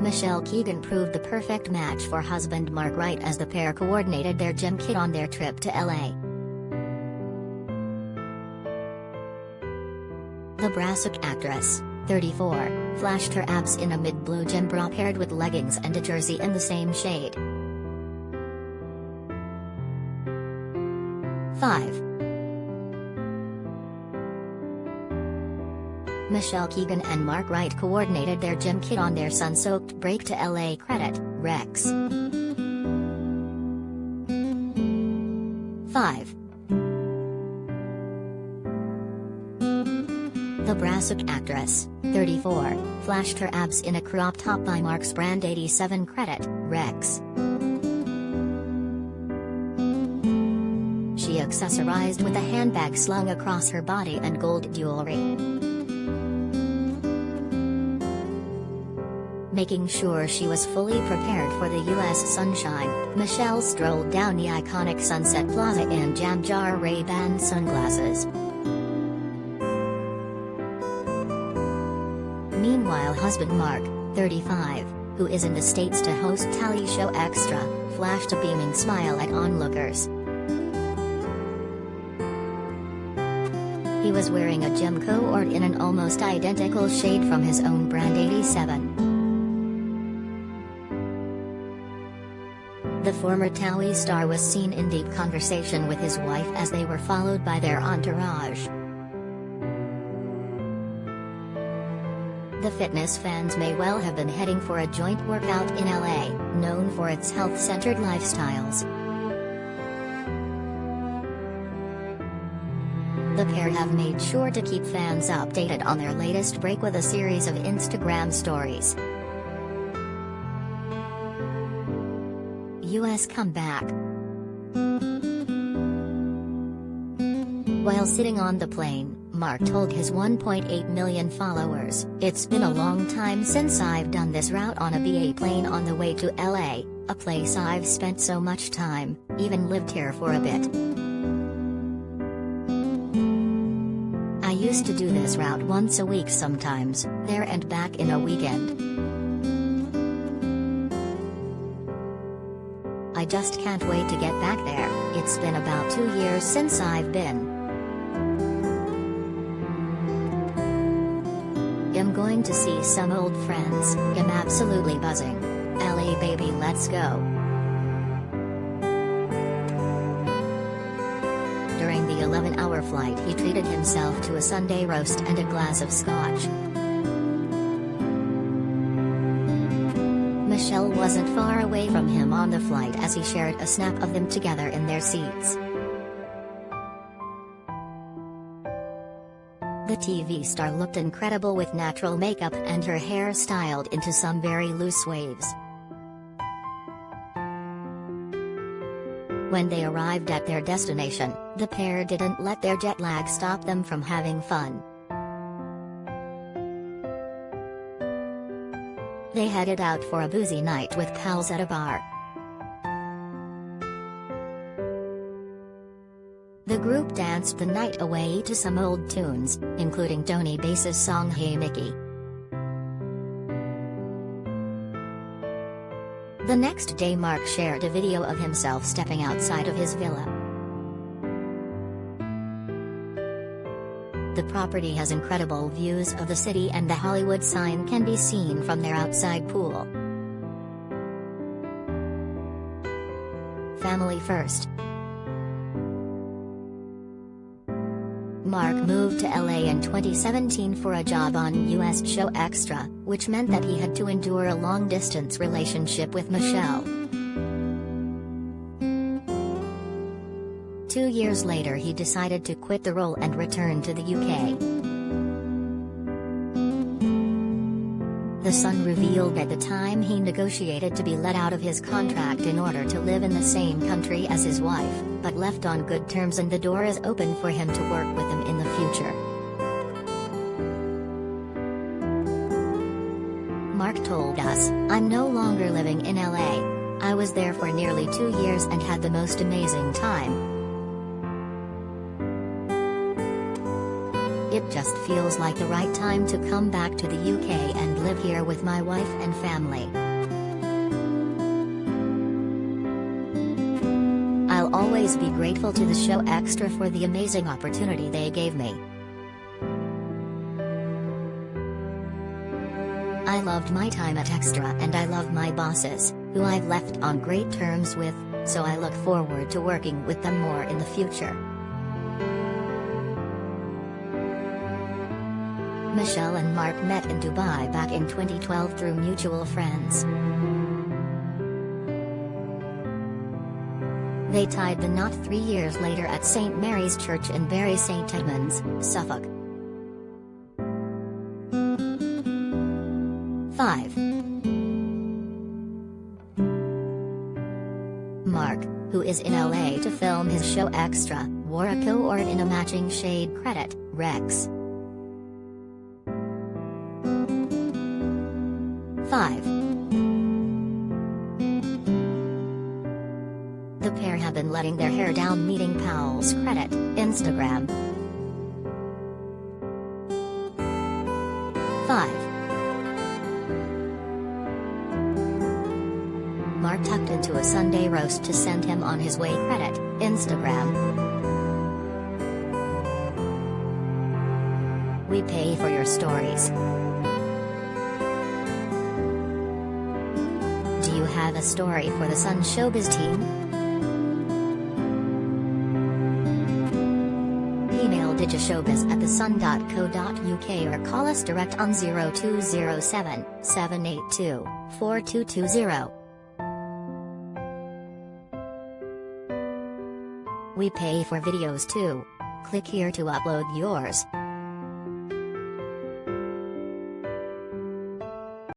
Michelle Keegan proved the perfect match for husband Mark Wright as the pair coordinated their gym kit on their trip to LA. The Brassic actress, 34, flashed her abs in a mid-blue gym bra paired with leggings and a jersey in the same shade. 5. Michelle Keegan and Mark Wright coordinated their gym kit on their sun-soaked break to LACredit, Rex. 5. The Brassic actress, 34, flashed her abs in a crop top by Mark's brand 87 credit, Rex. She accessorized with a handbag slung across her body and gold jewelry. Making sure she was fully prepared for the U.S. sunshine, Michelle strolled down the iconic Sunset Plaza in Jam-Jar Ray-Ban sunglasses. Meanwhile, husband Mark, 35, who is in the States to host Tally Show Extra, flashed a beaming smile at onlookers. He was wearing a gym coat in an almost identical shade from his own brand 87. The former Towie star was seen in deep conversation with his wife as they were followed by their entourage. The fitness fans may well have been heading for a joint workout in LA, known for its health-centered lifestyles. The pair have made sure to keep fans updated on their latest break with a series of Instagram stories. U.S. comeback. While sitting on the plane, Mark told his 1.8 million followers, "It's been a long time since I've done this route on a BA plane on the way to LA, a place I've spent so much time, even lived here for a bit. I used to do this route once a week sometimes, there and back in a weekend. I just can't wait to get back there. It's been about 2 years since I've been. I'm going to see some old friends, I'm absolutely buzzing. LA baby, let's go." During the 11-hour flight, he treated himself to a Sunday roast and a glass of scotch. Michelle wasn't far away from him on the flight as he shared a snap of them together in their seats. The TV star looked incredible with natural makeup and her hair styled into some very loose waves. When they arrived at their destination, the pair didn't let their jet lag stop them from having fun. They headed out for a boozy night with pals at a bar. The group danced the night away to some old tunes, including Tony Bass's song Hey Mickey. The next day, Mark shared a video of himself stepping outside of his villa. The property has incredible views of the city and the Hollywood sign can be seen from their outside pool. Family first. Mark moved to LA in 2017 for a job on US show Extra, which meant that he had to endure a long-distance relationship with Michelle. 2 years later, he decided to quit the role and return to the UK. The Sun revealed at the time he negotiated to be let out of his contract in order to live in the same country as his wife, but left on good terms and the door is open for him to work with them in the future. Mark told us, "I'm no longer living in LA. I was there for nearly 2 years and had the most amazing time. It just feels like the right time to come back to the UK and live here with my wife and family. I'll always be grateful to the show Extra for the amazing opportunity they gave me. I loved my time at Extra and I love my bosses, who I've left on great terms with, so I look forward to working with them more in the future. Michelle and Mark met in Dubai back in 2012 through mutual friends. They tied the knot 3 years later at St. Mary's Church in Bury St. Edmunds, Suffolk. 5. Mark, who is in LA to film his show Extra, wore a coat in a matching shade credit, Rex. 5. The pair have been letting their hair down, meeting pals credit, Instagram. 5. Mark tucked into a Sunday roast to send him on his way credit, Instagram. We pay for your stories. Do you have a story for the Sun Showbiz team? Email digishowbiz@thesun.co.uk or call us direct on 0207 782 4220. We pay for videos too. Click here to upload yours.